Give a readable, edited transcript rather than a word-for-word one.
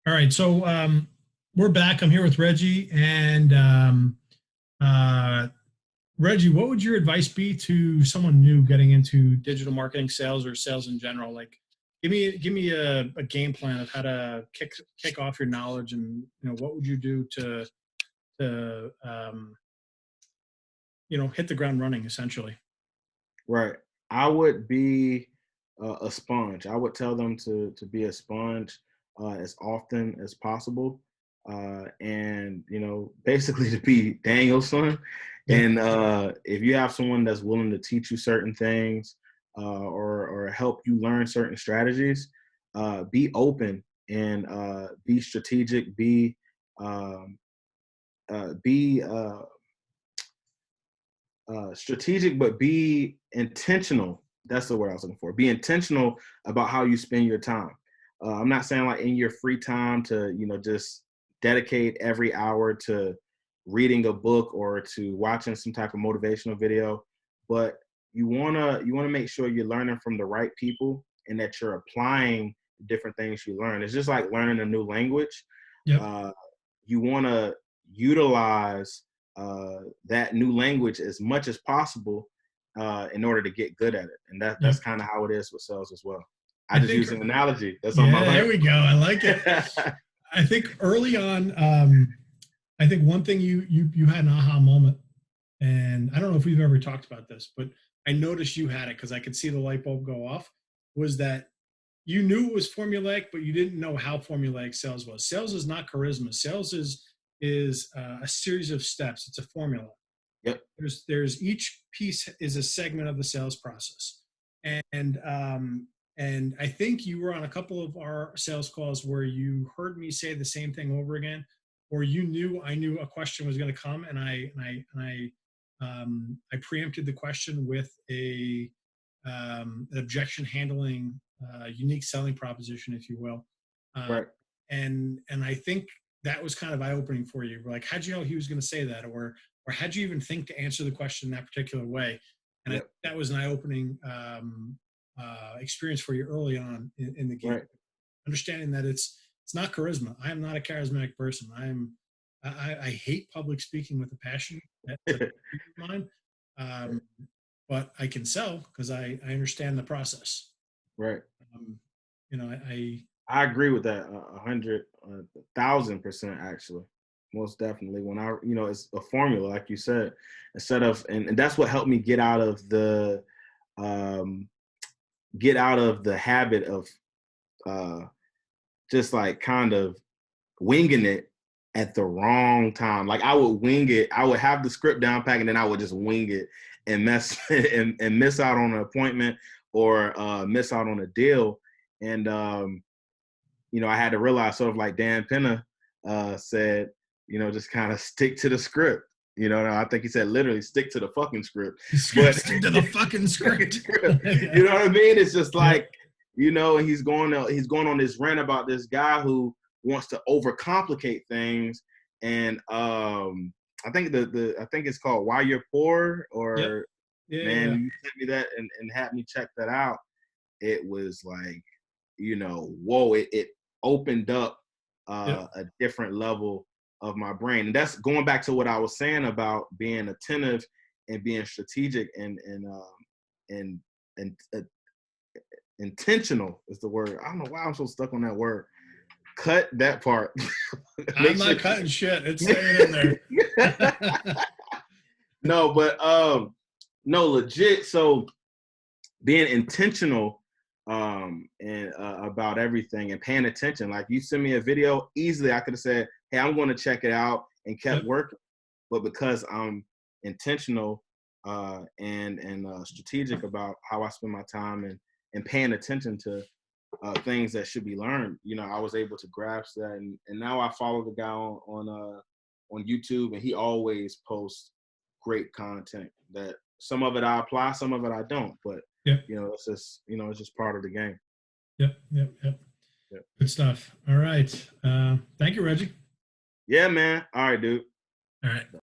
All right, so we're back. I'm here with Reggie, and uh, Reggie, what would your advice be to someone new getting into digital marketing, sales, or sales in general? Like, give me a game plan of how to kick off your knowledge, and what would you do to hit the ground running, essentially. Right. I would be a sponge. I would tell them to be a sponge as often as possible, and basically to be Daniel's son. Yep. And if you have someone that's willing to teach you certain things or help you learn certain strategies, be open and be strategic. Um, be strategic, but be intentional. That's the word I was looking for. Be intentional about how you spend your time. I'm not saying like in your free time to, just dedicate every hour to reading a book or to watching some type of motivational video, but you wanna make sure you're learning from the right people and that you're applying different things you learn. It's just like learning a new language. Yep. Uh, you wanna utilize that new language as much as possible in order to get good at it. And Yep. that's kind of how it is with sales as well. I I just think. use an analogy. That's something I Yeah, there we go. I like it. learned. I think early on, I think one thing you had an aha moment, and I don't know if we've ever talked about this, but I noticed you had it because I could see the light bulb go off. Was that you knew it was formulaic, but you didn't know how formulaic sales was. Sales is not charisma. Sales is a series of steps. It's a formula. Yep. There's each piece is a segment of the sales process, and I think you were on a couple of our sales calls where you heard me say the same thing over again, or you knew I knew a question was going to come, and I preempted the question with an objection handling, unique selling proposition, if you will, uh, Right. and I think that was kind of eye opening for you. Like, how'd you know he was going to say that, or how'd you even think to answer the question in that particular way? And I think Yep. that was an eye opening experience for you early on in the game, Right. understanding that it's not charisma. I am not a charismatic person. I hate public speaking with a passion. That's a fear of mine. Um, but I can sell because I understand the process. Right. Um, you know, I I agree with that 1,000% actually. Most definitely. When it's a formula, like you said, instead of, and that's what helped me um, get out of the habit of uh, just like kind of winging it at the wrong time. Like I would wing it. I would have the script down pack and then I would just wing it and mess and miss out on an appointment or miss out on a deal. And I had to realize, sort of like Dan Penna said, just kind of stick to the script. I think he said literally stick to the fucking script. But stick to the fucking script. you know what I mean? It's just Yep. like, and he's going on this rant about this guy who wants to overcomplicate things. And I think I think it's called Why You're Poor, Yep. or Yeah. man, Yeah. you sent me that and had me check that out. It was like, whoa, it opened up Yep. a different level of my brain. And that's going back to what I was saying about being attentive and being strategic and and intentional is the word. I don't know why I'm so stuck on that word. Cut that part. I'm Make not sure. cutting shit. It's staying in there. No, but no, legit. So being intentional and about everything and paying attention. Like you send me a video, easily I could have said, "Hey, I'm going to check it out," and kept Yep. working. But because I'm intentional and strategic about how I spend my time and paying attention to things that should be learned, I was able to grasp that. And now I follow the guy on YouTube, and he always posts great content. That some of it I apply, some of it I don't. But Yep. it's just part of the game. Yep. Yep. Yep. Yeah, Good stuff. All right. Thank you, Reggie. yeah, man. All right, dude. All right.